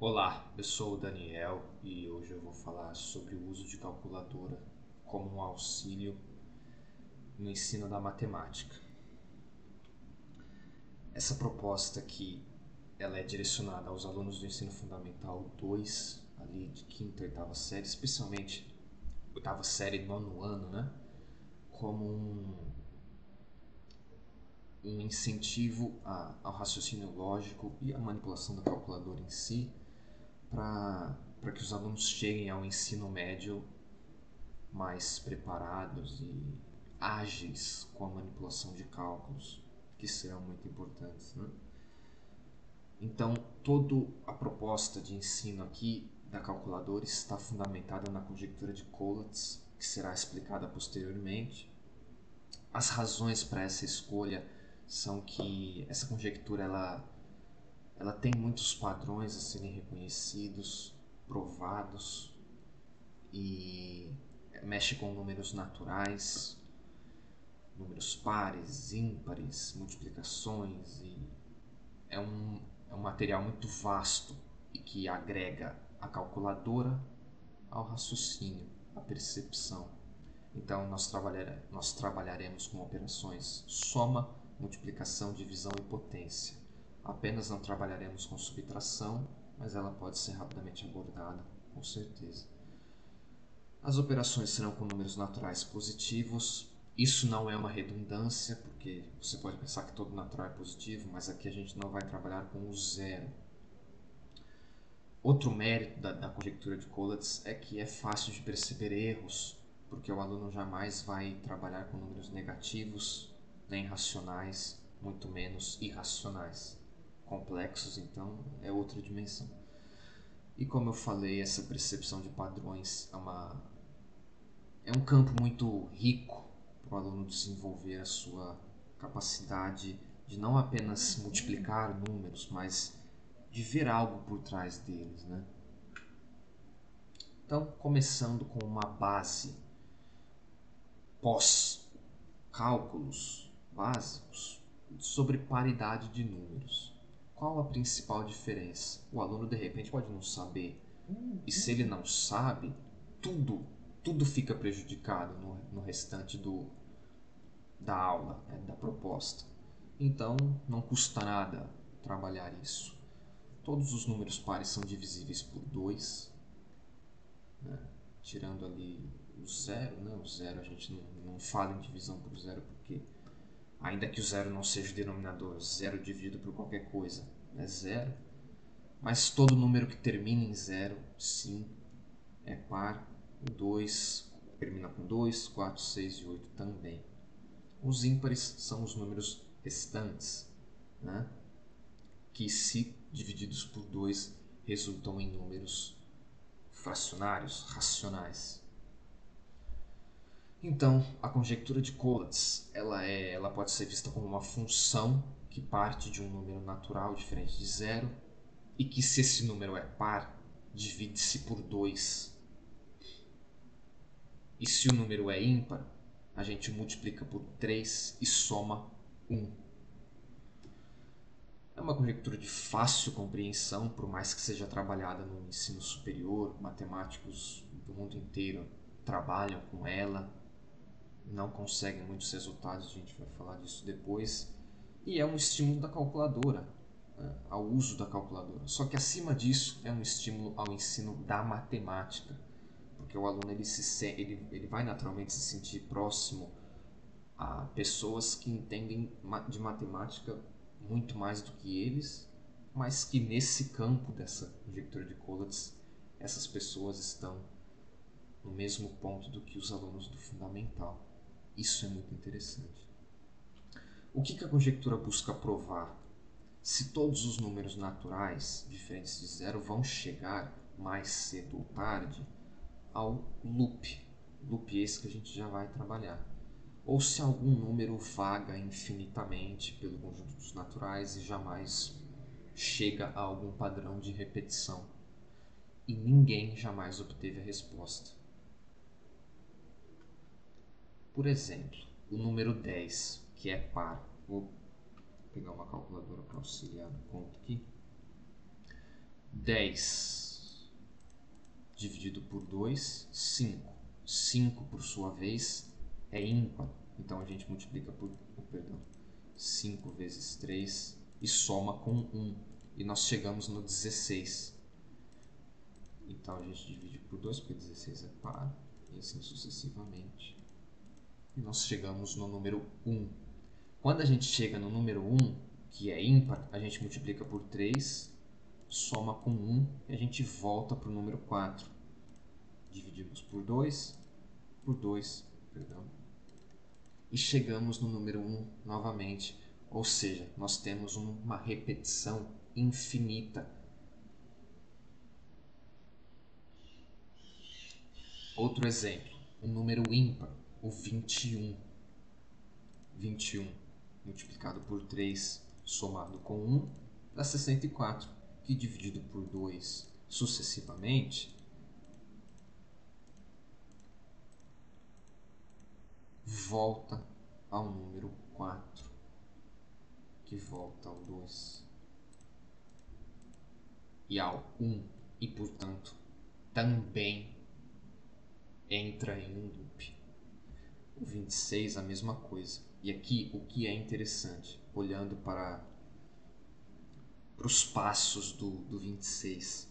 Olá, eu sou o Daniel e hoje eu vou falar sobre o uso de calculadora como um auxílio no ensino da matemática. Essa proposta aqui ela é direcionada aos alunos do ensino fundamental 2, ali de quinta e oitava série, especialmente oitava série, nono ano, né? Como um incentivo ao raciocínio lógico e à manipulação da calculadora em si, para que os alunos cheguem ao ensino médio mais preparados e ágeis com a manipulação de cálculos, que serão muito importantes, né? Então, toda a proposta de ensino aqui da calculadora está fundamentada na conjectura de Collatz, que será explicada posteriormente. As razões para essa escolha são que essa conjectura ela tem muitos padrões a serem reconhecidos, provados, e mexe com números naturais, números pares, ímpares, multiplicações, e é um material muito vasto e que agrega a calculadora ao raciocínio, à percepção. Então nós trabalharemos com operações soma, multiplicação, divisão e potência. Apenas não trabalharemos com subtração, mas ela pode ser rapidamente abordada, com certeza. As operações serão com números naturais positivos. Isso não é uma redundância, porque você pode pensar que todo natural é positivo, mas aqui a gente não vai trabalhar com o zero. Outro mérito da conjectura de Collatz é que é fácil de perceber erros, porque o aluno jamais vai trabalhar com números negativos, nem racionais, muito menos irracionais. Complexos, então, é outra dimensão. E como eu falei, essa percepção de padrões é um campo muito rico para o aluno desenvolver a sua capacidade de não apenas multiplicar números, mas de ver algo por trás deles, né? Então, começando com uma base pós-cálculos básicos sobre paridade de números. Qual a principal diferença? O aluno de repente pode não saber, e se ele não sabe, tudo fica prejudicado no restante da aula, né, da proposta. Então, não custa nada trabalhar isso. Todos os números pares são divisíveis por 2, né? Tirando ali o zero, né? O zero a gente não fala em divisão por zero, porque ainda que o zero não seja o denominador, zero dividido por qualquer coisa é zero, mas todo número que termina em zero, sim, é par. O 2 termina com 2, 4, 6 e 8 também. Os ímpares são os números restantes, né? Que, se divididos por 2, resultam em números fracionários, racionais. Então, a conjectura de Collatz ela pode ser vista como uma função que parte de um número natural diferente de zero e que, se esse número é par, divide-se por 2. E se o número é ímpar, a gente multiplica por 3 e soma 1. É uma conjectura de fácil compreensão, por mais que seja trabalhada no ensino superior. Matemáticos do mundo inteiro trabalham com ela, não conseguem muitos resultados, a gente vai falar disso depois. E é um estímulo da calculadora, né, ao uso da calculadora. Só que, acima disso, é um estímulo ao ensino da matemática, porque o aluno ele vai naturalmente se sentir próximo a pessoas que entendem de matemática muito mais do que eles, mas que nesse campo dessa conjectura de Collatz, essas pessoas estão no mesmo ponto do que os alunos do fundamental. Isso é muito interessante. O que a conjectura busca provar? Se todos os números naturais diferentes de zero vão chegar mais cedo ou tarde ao loop esse que a gente já vai trabalhar, ou se algum número vaga infinitamente pelo conjunto dos naturais e jamais chega a algum padrão de repetição, e ninguém jamais obteve a resposta. Por exemplo, o número 10, que é par. Vou pegar uma calculadora para auxiliar no conto aqui. 10 dividido por 2, 5. 5, por sua vez, é ímpar. Então a gente multiplica por 5 vezes 3 e soma com 1. E nós chegamos no 16. Então a gente divide por 2, porque 16 é par, e assim sucessivamente. E nós chegamos no número 1. Quando a gente chega no número 1, que é ímpar, a gente multiplica por 3, soma com 1 e a gente volta para o número 4. Dividimos por 2, e chegamos no número 1 novamente. Ou seja, nós temos uma repetição infinita. Outro exemplo, um número ímpar, o 21. 21 multiplicado por 3, somado com 1, dá 64, que dividido por 2 sucessivamente, volta ao número 4, que volta ao 2 e ao 1, e portanto também entra em um loop. O 26 a mesma coisa. E aqui o que é interessante, olhando para os passos do 26.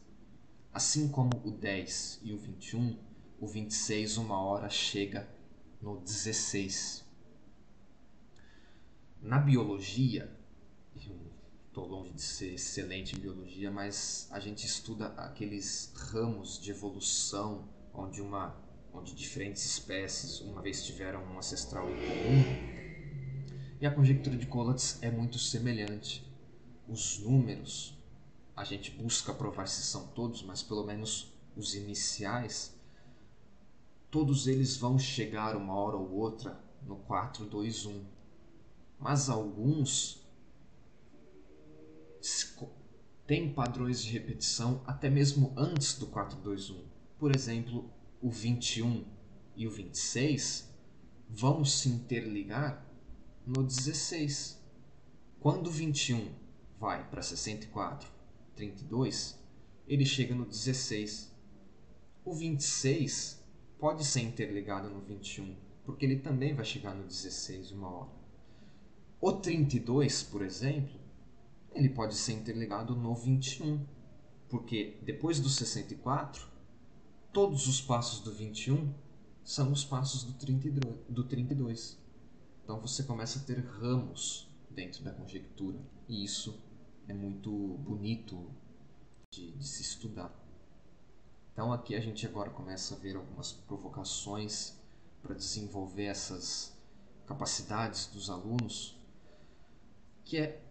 Assim como o 10 e o 21, o 26 uma hora chega no 16. Na biologia, eu estou longe de ser excelente em biologia, mas a gente estuda aqueles ramos de evolução onde diferentes espécies uma vez tiveram um ancestral em comum. E a conjectura de Collatz é muito semelhante. Os números, a gente busca provar se são todos, mas pelo menos os iniciais, todos eles vão chegar uma hora ou outra no 4, 2, 1. Mas alguns têm padrões de repetição até mesmo antes do 4, 2, 1. Por exemplo, o 21 e o 26 vão se interligar no 16. Quando o 21 vai para 64, 32, ele chega no 16. O 26 pode ser interligado no 21, porque ele também vai chegar no 16 uma hora. O 32, por exemplo, ele pode ser interligado no 21, porque depois do 64, todos os passos do 21 são os passos do 32. Então você começa a ter ramos dentro da conjectura, e isso é muito bonito de se estudar. Então aqui a gente agora começa a ver algumas provocações para desenvolver essas capacidades dos alunos, que é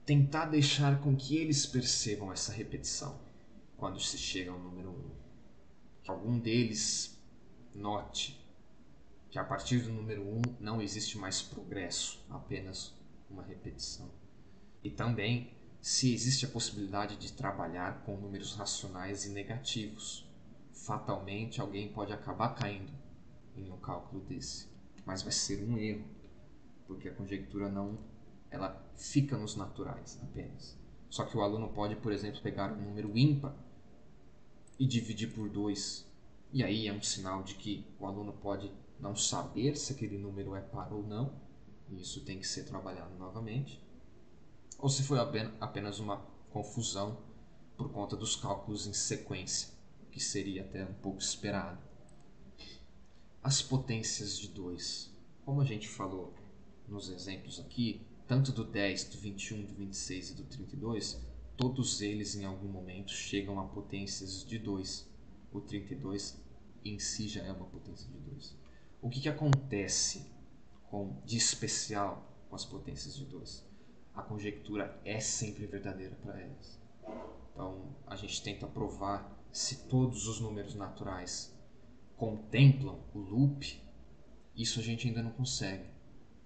tentar deixar com que eles percebam essa repetição quando se chega ao número 1. Que algum deles note que a partir do número 1 não existe mais progresso, apenas uma repetição. E também se existe a possibilidade de trabalhar com números racionais e negativos. Fatalmente alguém pode acabar caindo em um cálculo desse, mas vai ser um erro, porque a conjectura ela fica nos naturais apenas. Só que o aluno pode, por exemplo, pegar um número ímpar e dividir por 2. E aí é um sinal de que o aluno pode não saber se aquele número é par ou não, e isso tem que ser trabalhado novamente. Ou se foi apenas uma confusão por conta dos cálculos em sequência, que seria até um pouco esperado. As potências de 2. Como a gente falou nos exemplos aqui, tanto do 10, do 21, do 26 e do 32, todos eles em algum momento chegam a potências de 2. O 32 em si já é uma potência de 2. O que acontece de especial com as potências de 2? A conjectura é sempre verdadeira para elas. Então a gente tenta provar se todos os números naturais contemplam o loop. Isso a gente ainda não consegue.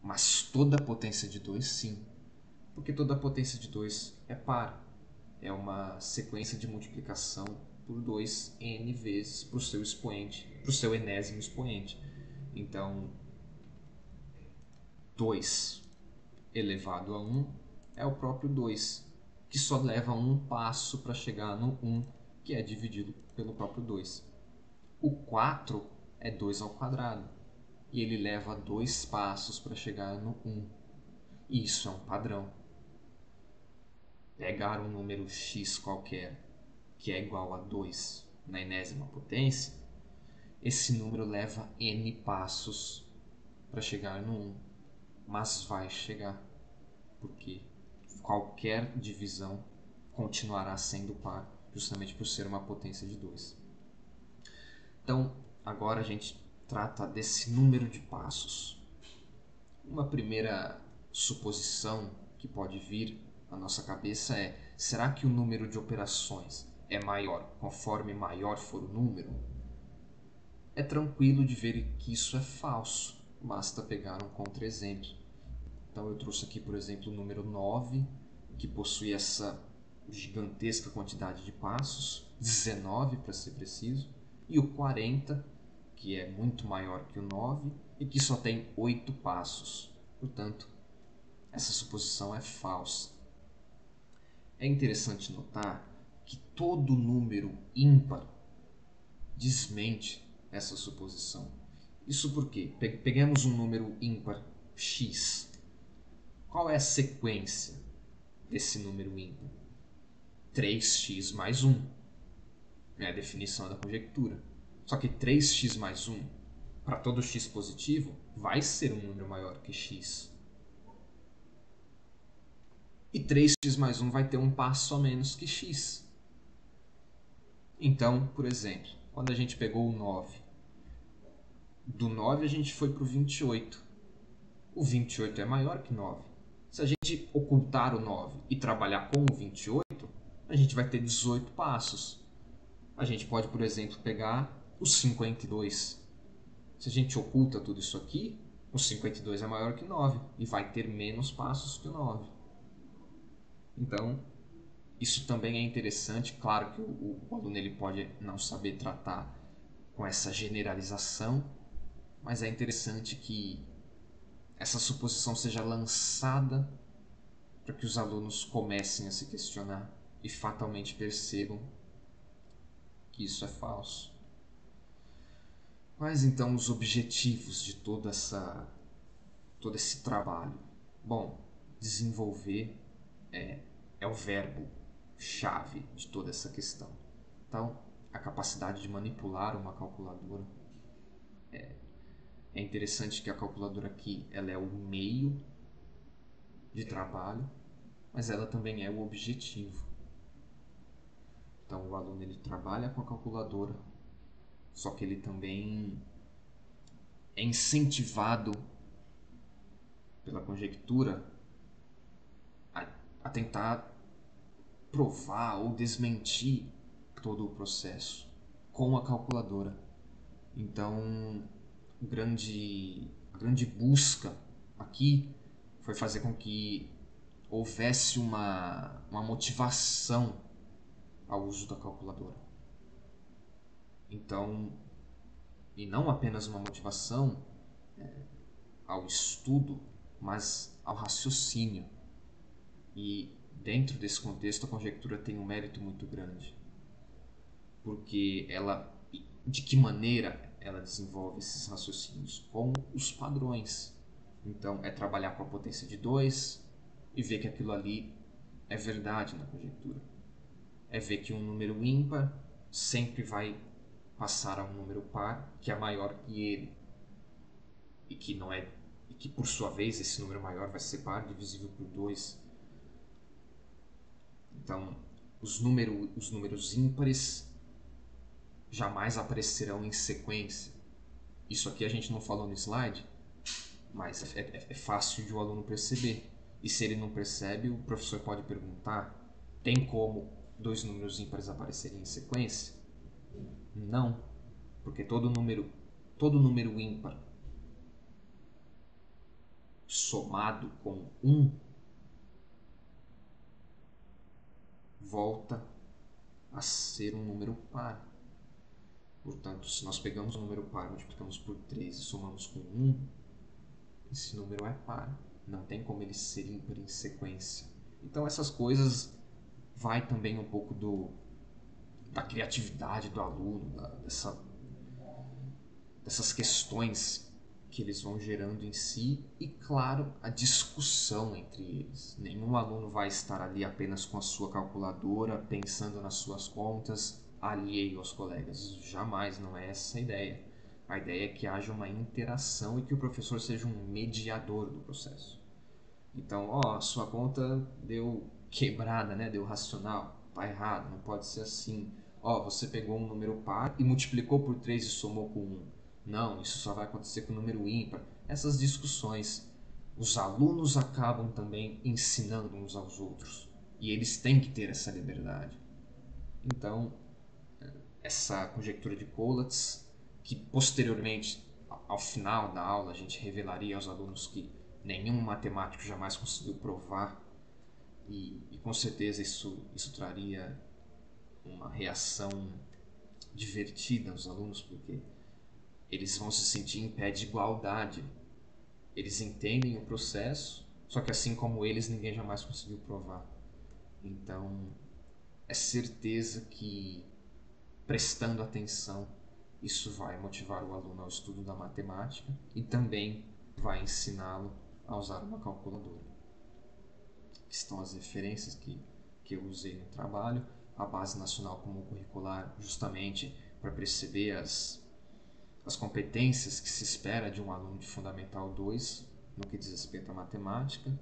Mas toda a potência de 2 sim. Porque toda a potência de 2 é par. É uma sequência de multiplicação por 2 n vezes para o seu expoente, para o seu enésimo expoente. Então 2 elevado a 1 é o próprio 2. que só leva um passo para chegar no 1, que é dividido pelo próprio 2. O 4 é 2 ao quadrado, e ele leva 2 passos para chegar no 1. E isso é um padrão. Pegar um número x qualquer, que é igual a 2 na enésima potência, esse número leva n passos para chegar no 1, mas vai chegar, porque qualquer divisão continuará sendo par, justamente por ser uma potência de 2. Então, agora a gente trata desse número de passos. Uma primeira suposição que pode vir à nossa cabeça é: será que o número de operações é maior conforme maior for o número? É tranquilo de ver que isso é falso, basta pegar um contra-exemplo. Então eu trouxe aqui, por exemplo, o número 9, que possui essa gigantesca quantidade de passos, 19 para ser preciso, e o 40, que é muito maior que o 9 e que só tem 8 passos. Portanto, essa suposição é falsa. É interessante notar que todo número ímpar desmente essa suposição. Isso porque peguemos um número ímpar x. Qual é a sequência desse número ímpar? 3x mais 1. É a definição da conjectura. Só que 3x mais 1, para todo x positivo, vai ser um número maior que x. E 3x mais 1 vai ter um passo a menos que x. Então, por exemplo, quando a gente pegou o 9, do 9 a gente foi para o 28. O 28 é maior que 9. Se a gente ocultar o 9 e trabalhar com o 28, a gente vai ter 18 passos. A gente pode, por exemplo, pegar o 52. Se a gente oculta tudo isso aqui, o 52 é maior que 9 e vai ter menos passos que o 9. Então, isso também é interessante. Claro que o aluno ele pode não saber tratar com essa generalização, mas é interessante que essa suposição seja lançada para que os alunos comecem a se questionar e fatalmente percebam que isso é falso. Quais então os objetivos de todo esse trabalho? Bom, desenvolver é o verbo chave de toda essa questão. Então, a capacidade de manipular uma calculadora. É interessante que a calculadora aqui ela é o meio de trabalho, mas ela também é o objetivo. Então, o aluno ele trabalha com a calculadora, só que ele também é incentivado pela conjectura a tentar provar ou desmentir todo o processo com a calculadora. Então, a grande busca aqui foi fazer com que houvesse uma motivação ao uso da calculadora. Então, e não apenas uma motivação ao estudo, mas ao raciocínio. E dentro desse contexto a conjectura tem um mérito muito grande, porque de que maneira ela desenvolve esses raciocínios? Com os padrões. Então é trabalhar com a potência de 2 e ver que aquilo ali é verdade na conjectura. É ver que um número ímpar sempre vai passar a um número par que é maior que ele, e que por sua vez esse número maior vai ser par divisível por 2. Então, os números ímpares jamais aparecerão em sequência. Isso aqui a gente não falou no slide, mas é fácil de o aluno perceber. E se ele não percebe, o professor pode perguntar: tem como dois números ímpares aparecerem em sequência? Não, porque todo número ímpar somado com 1 volta a ser um número par. Portanto, se nós pegamos um número par, multiplicamos por 3 e somamos com 1, esse número é par. Não tem como ele ser ímpar em sequência. Então essas coisas vai também um pouco da criatividade do aluno, dessas questões que eles vão gerando em si e, claro, a discussão entre eles. Nenhum aluno vai estar ali apenas com a sua calculadora, pensando nas suas contas, alheio aos colegas. Jamais, não é essa a ideia. A ideia é que haja uma interação e que o professor seja um mediador do processo. Então, a sua conta deu quebrada, né? Deu racional. Tá errado, não pode ser assim. Você pegou um número par e multiplicou por 3 e somou com 1. Não, isso só vai acontecer com o número ímpar. Essas discussões, os alunos acabam também ensinando uns aos outros. E eles têm que ter essa liberdade. Então, essa conjectura de Collatz, que posteriormente, ao final da aula, a gente revelaria aos alunos que nenhum matemático jamais conseguiu provar, e com certeza isso traria uma reação divertida aos alunos, porque eles vão se sentir em pé de igualdade. Eles entendem o processo, só que assim como eles, ninguém jamais conseguiu provar. Então, é certeza que, prestando atenção, isso vai motivar o aluno ao estudo da matemática e também vai ensiná-lo a usar uma calculadora. Estão as referências que eu usei no trabalho, a Base Nacional Comum Curricular, justamente para perceber as competências que se espera de um aluno de Fundamental 2 no que diz respeito à matemática.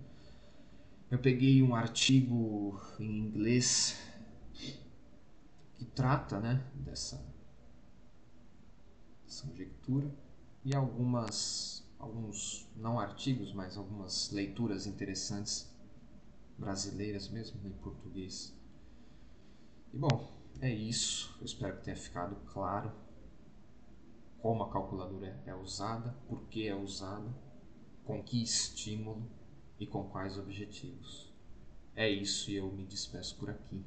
Eu peguei um artigo em inglês que trata, né, dessa conjectura e alguns, não artigos, mas algumas leituras interessantes brasileiras mesmo, em português. E bom, é isso. Eu espero que tenha ficado claro como a calculadora é usada, por que é usada, com que estímulo e com quais objetivos. É isso e eu me despeço por aqui.